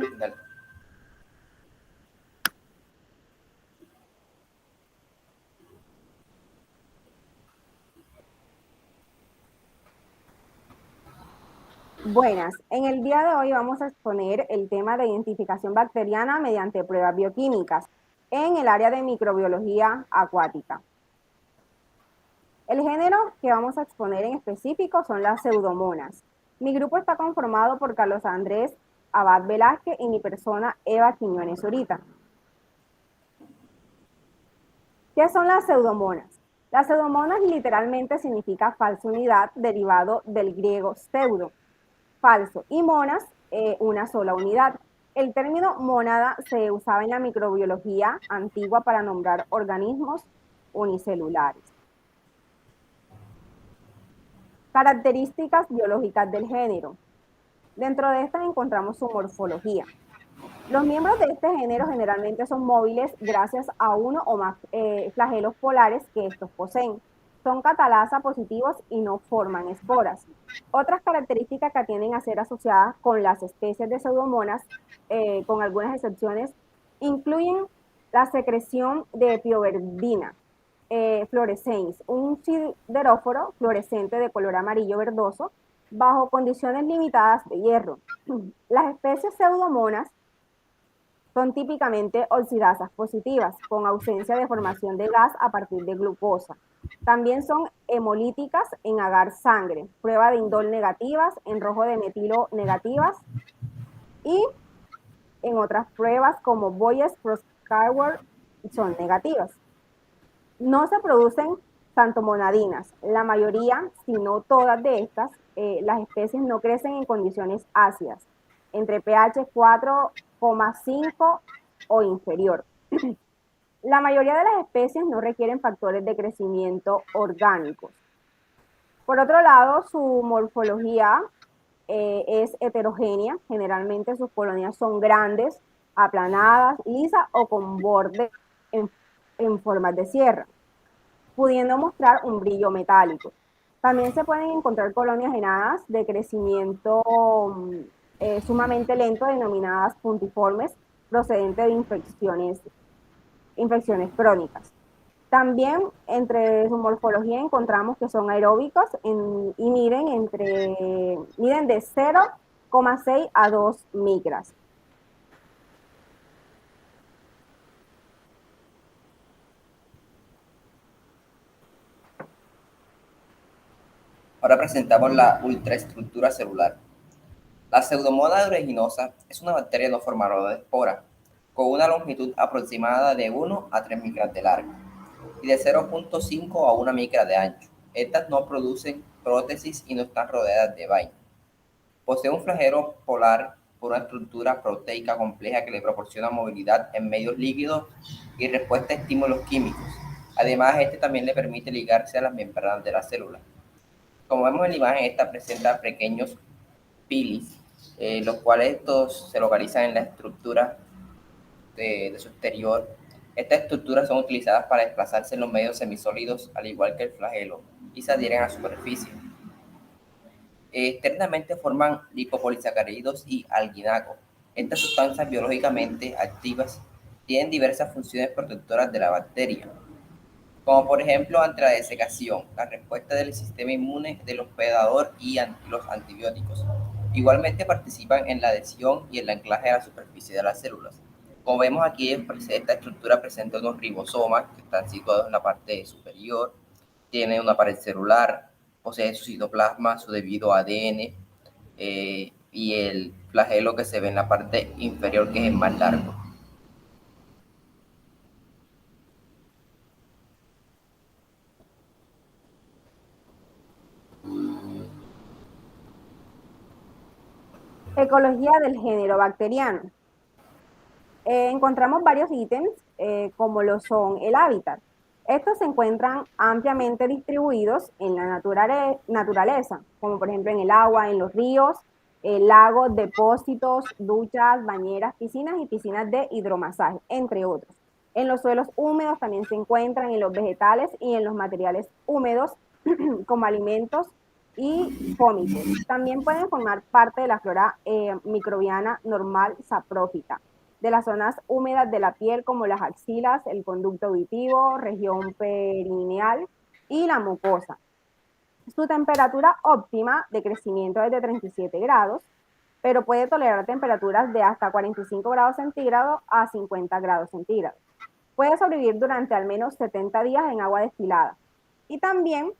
original. Buenas, en el día de hoy vamos a exponer el tema de identificación bacteriana mediante pruebas bioquímicas en el área de microbiología acuática. El género que vamos a exponer en específico son las pseudomonas. Mi grupo está conformado por Carlos Andrés Abad Velázquez y mi persona Eva Quiñones Zurita. ¿Qué son las pseudomonas? Las pseudomonas literalmente significa falsa unidad derivado del griego pseudo, falso, y monas, una sola unidad. El término mónada se usaba en la microbiología antigua para nombrar organismos unicelulares. Características biológicas del género. Dentro de estas encontramos su morfología. Los miembros de este género generalmente son móviles gracias a uno o más flagelos polares que estos poseen. Son catalasa positivos y no forman esporas. Otras características que tienden a ser asociadas con las especies de pseudomonas, con algunas excepciones, incluyen la secreción de pioverdina, fluorescens, un sideróforo fluorescente de color amarillo verdoso, bajo condiciones limitadas de hierro. Las especies pseudomonas son típicamente oxidasas positivas, con ausencia de formación de gas a partir de glucosa. También son hemolíticas en agar sangre, prueba de indol negativas, en rojo de metilo negativas y en otras pruebas como Boyes Proskauer son negativas. No se producen santomonadinas. La mayoría, si no todas de estas, las especies no crecen en condiciones ácidas, entre pH 4,5 o inferior. La mayoría de las especies no requieren factores de crecimiento orgánicos. Por otro lado, su morfología es heterogénea. Generalmente sus colonias son grandes, aplanadas, lisas o con borde en formas de sierra, pudiendo mostrar un brillo metálico. También se pueden encontrar colonias enanas de crecimiento sumamente lento, denominadas puntiformes, procedentes de infecciones crónicas. También entre su morfología encontramos que son aeróbicos y miden de 0,6 a 2 micras. Ahora presentamos la ultraestructura celular. La Pseudomonas aeruginosa es una bacteria no formadora de espora, con una longitud aproximada de 1 a 3 micras de largo y de 0,5 a 1 micra de ancho. Estas no producen prótesis y no están rodeadas de vaina. Posee un flagelo polar por una estructura proteica compleja que le proporciona movilidad en medios líquidos y respuesta a estímulos químicos. Además, este también le permite ligarse a las membranas de la célula. Como vemos en la imagen, esta presenta pequeños pilis, los cuales estos se localizan en la estructura de su exterior. Estas estructuras son utilizadas para desplazarse en los medios semisólidos, al igual que el flagelo, y se adhieren a la superficie. Externamente forman lipopolisacáridos y alginaco. Estas sustancias biológicamente activas tienen diversas funciones protectoras de la bacteria, como por ejemplo ante la desecación, la respuesta del sistema inmune del hospedador y los antibióticos. Igualmente participan en la adhesión y el anclaje a la superficie de las células. Como vemos aquí, esta estructura presenta unos ribosomas que están situados en la parte superior, tiene una pared celular, posee su citoplasma, su debido ADN y el flagelo que se ve en la parte inferior, que es el más largo. Ecología del género bacteriano. Encontramos varios ítems, como lo son el hábitat. Estos se encuentran ampliamente distribuidos en la naturaleza, como por ejemplo en el agua, en los ríos, lagos, depósitos, duchas, bañeras, piscinas y piscinas de hidromasaje, entre otros. En los suelos húmedos también se encuentran, en los vegetales y en los materiales húmedos como alimentos y fómites. También pueden formar parte de la flora microbiana normal saprófita, de las zonas húmedas de la piel como las axilas, el conducto auditivo, región perineal y la mucosa. Su temperatura óptima de crecimiento es de 37 grados, pero puede tolerar temperaturas de hasta 45 grados centígrados a 50 grados centígrados. Puede sobrevivir durante al menos 70 días en agua destilada. Y también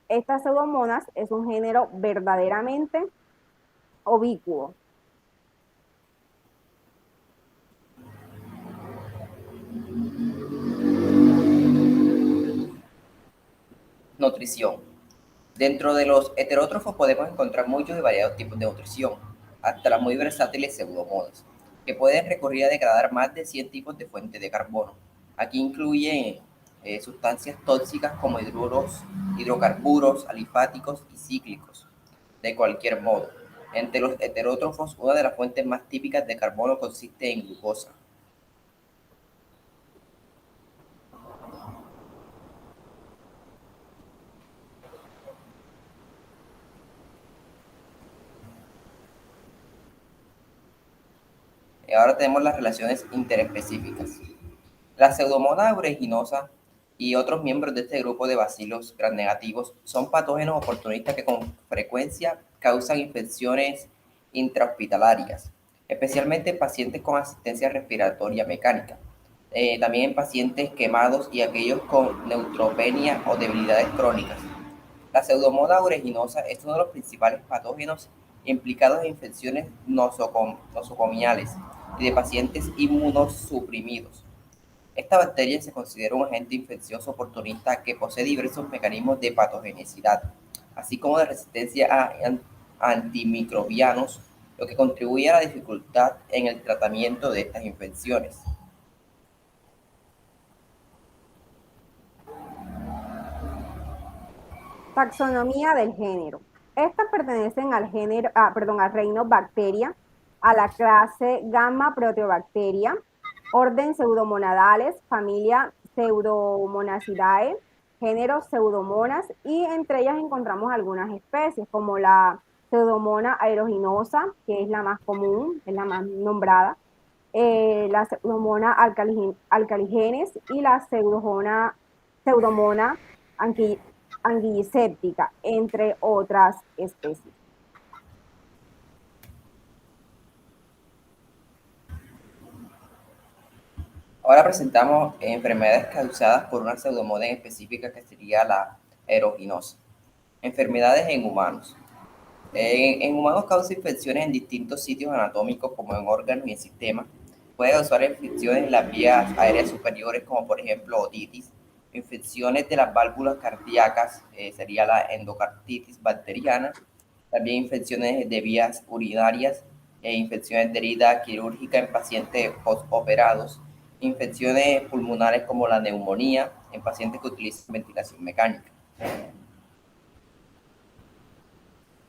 estas pseudomonas es un género verdaderamente ovícuo. Nutrición. Dentro de los heterótrofos podemos encontrar muchos y variados tipos de nutrición, hasta las muy versátiles pseudomonas, que pueden recurrir a degradar más de 100 tipos de fuentes de carbono. Aquí incluyen sustancias tóxicas como hidrocarburos, alifáticos y cíclicos. De cualquier modo, entre los heterótrofos, una de las fuentes más típicas de carbono consiste en glucosa. Y ahora tenemos las relaciones interespecíficas. La Pseudomonas aeruginosa y otros miembros de este grupo de bacilos gramnegativos son patógenos oportunistas que con frecuencia causan infecciones intrahospitalarias, especialmente en pacientes con asistencia respiratoria mecánica, también en pacientes quemados y aquellos con neutropenia o debilidades crónicas. La Pseudomonas aeruginosa es uno de los principales patógenos implicados en infecciones nosocomiales y de pacientes inmunosuprimidos. Esta bacteria se considera un agente infeccioso oportunista que posee diversos mecanismos de patogenicidad, así como de resistencia a antimicrobianos, lo que contribuye a la dificultad en el tratamiento de estas infecciones. Taxonomía del género. Estas pertenecen al género, al reino Bacteria, a la clase Gamma Proteobacteria, orden Pseudomonadales, familia Pseudomonacidae, género Pseudomonas, y entre ellas encontramos algunas especies como la Pseudomona aeruginosa, que es la más común, es la más nombrada, la Pseudomona alcaligenes y la Pseudomona anguilliséptica, entre otras especies. Ahora presentamos enfermedades causadas por una pseudomonas específica que sería la aeruginosa. Enfermedades en humanos. En humanos causa infecciones en distintos sitios anatómicos como en órganos y en sistemas. Puede causar infecciones en las vías aéreas superiores como por ejemplo otitis, infecciones de las válvulas cardíacas, sería la endocarditis bacteriana, también infecciones de vías urinarias, infecciones de herida quirúrgica en pacientes postoperados, infecciones pulmonares como la neumonía en pacientes que utilizan ventilación mecánica.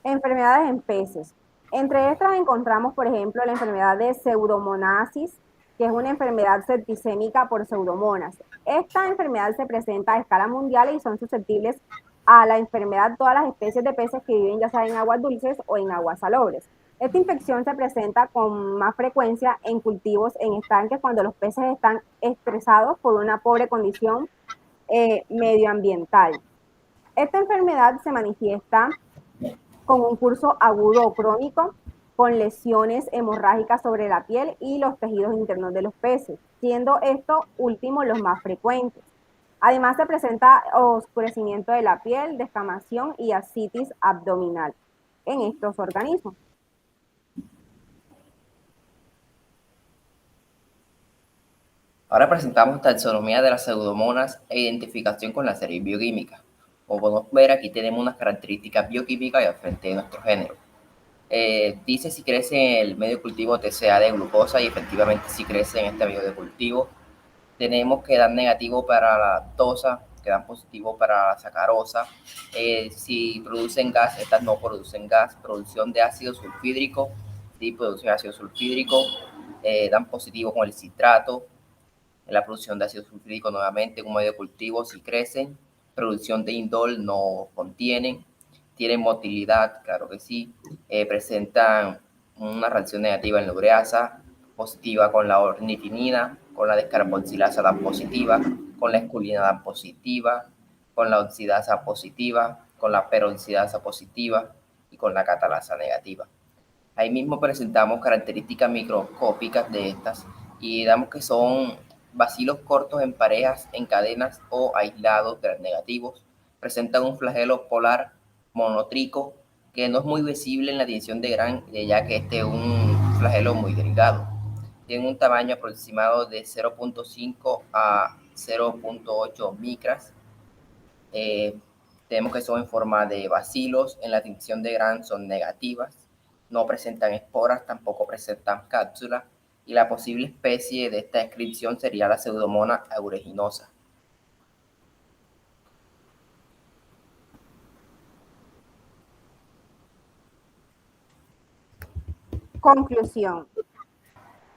Enfermedades en peces. Entre estas encontramos, por ejemplo, la enfermedad de pseudomonasis, que es una enfermedad septicémica por pseudomonas. Esta enfermedad se presenta a escala mundial y son susceptibles a la enfermedad todas las especies de peces que viven ya sea en aguas dulces o en aguas salobres. Esta infección se presenta con más frecuencia en cultivos en estanques cuando los peces están estresados por una pobre condición medioambiental. Esta enfermedad se manifiesta con un curso agudo o crónico, con lesiones hemorrágicas sobre la piel y los tejidos internos de los peces, siendo estos últimos los más frecuentes. Además se presenta oscurecimiento de la piel, descamación y ascitis abdominal en estos organismos. Ahora presentamos taxonomía de las pseudomonas e identificación con la serie bioquímica. Como podemos ver, aquí tenemos unas características bioquímicas al frente de nuestro género. Dice si crece en el medio cultivo TCA de glucosa y efectivamente si crece en este medio de cultivo. Tenemos que dan negativo para la lactosa, que dan positivo para la sacarosa. Si producen gas, estas no producen gas. Producción de ácido sulfídrico, sí producen ácido sulfídrico. Dan positivo con el citrato. En la producción de ácido sulfúrico nuevamente en un medio de cultivo si crecen, producción de indol no contienen, Tienen motilidad, claro que sí. Presentan una reacción negativa en la ureasa, positiva con la ornitinina, con la descarboxilasa dan positiva, con la esculina dan positiva, con la oxidasa positiva, con la peroxidasa positiva y con la catalasa negativa. Ahí mismo presentamos características microscópicas de estas y damos que son bacilos cortos en parejas, en cadenas o aislados negativos. Presentan un flagelo polar monotrico que no es muy visible en la tinción de Gram, ya que este es un flagelo muy delgado. Tiene un tamaño aproximado de 0.5 a 0.8 micras. Tenemos que son en forma de bacilos, en la tinción de Gram son negativas, no presentan esporas, tampoco presentan cápsulas, y la posible especie de esta descripción sería la Pseudomonas aeruginosa. Conclusión.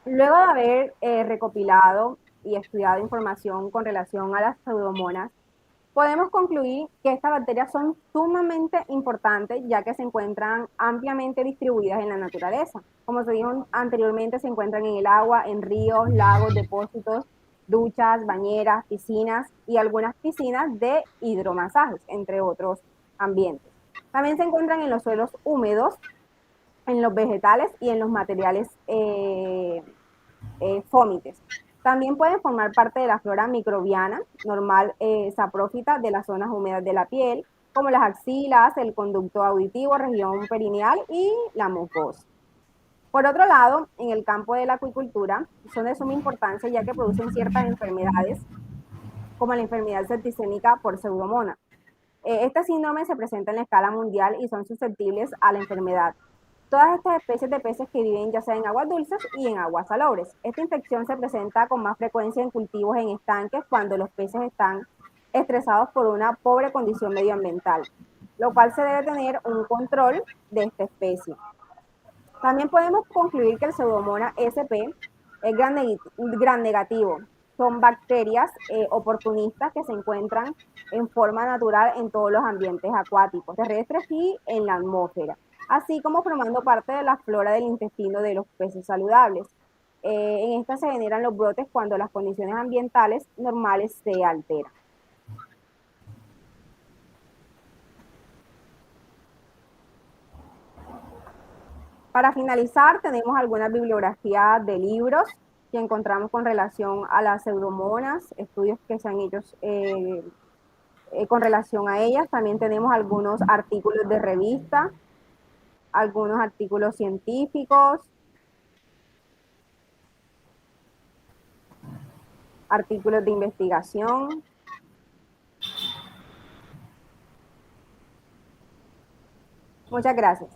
Luego de haber recopilado y estudiado información con relación a las pseudomonas, podemos concluir que estas bacterias son sumamente importantes ya que se encuentran ampliamente distribuidas en la naturaleza. Como se dijo anteriormente, se encuentran en el agua, en ríos, lagos, depósitos, duchas, bañeras, piscinas y algunas piscinas de hidromasajes, entre otros ambientes. También se encuentran en los suelos húmedos, en los vegetales y en los materiales fómites. También pueden formar parte de la flora microbiana normal saprófita de las zonas húmedas de la piel, como las axilas, el conducto auditivo, región perineal y la mucosa. Por otro lado, en el campo de la acuicultura son de suma importancia ya que producen ciertas enfermedades, como la enfermedad septicémica por pseudomonas. Este síndrome se presenta en la escala mundial y son susceptibles a la enfermedad. Todas estas especies de peces que viven ya sea en aguas dulces y en aguas salobres. Esta infección se presenta con más frecuencia en cultivos en estanques cuando los peces están estresados por una pobre condición medioambiental, lo cual se debe tener un control de esta especie. También podemos concluir que el Pseudomonas sp es gran negativo. Son bacterias oportunistas que se encuentran en forma natural en todos los ambientes acuáticos, terrestres y en la atmósfera, así como formando parte de la flora del intestino de los peces saludables. En esta se generan los brotes cuando las condiciones ambientales normales se alteran. Para finalizar, tenemos algunas bibliografías de libros que encontramos con relación a las pseudomonas, estudios que se han hecho con relación a ellas. También tenemos algunos artículos de revista, algunos artículos científicos, artículos de investigación. Muchas gracias.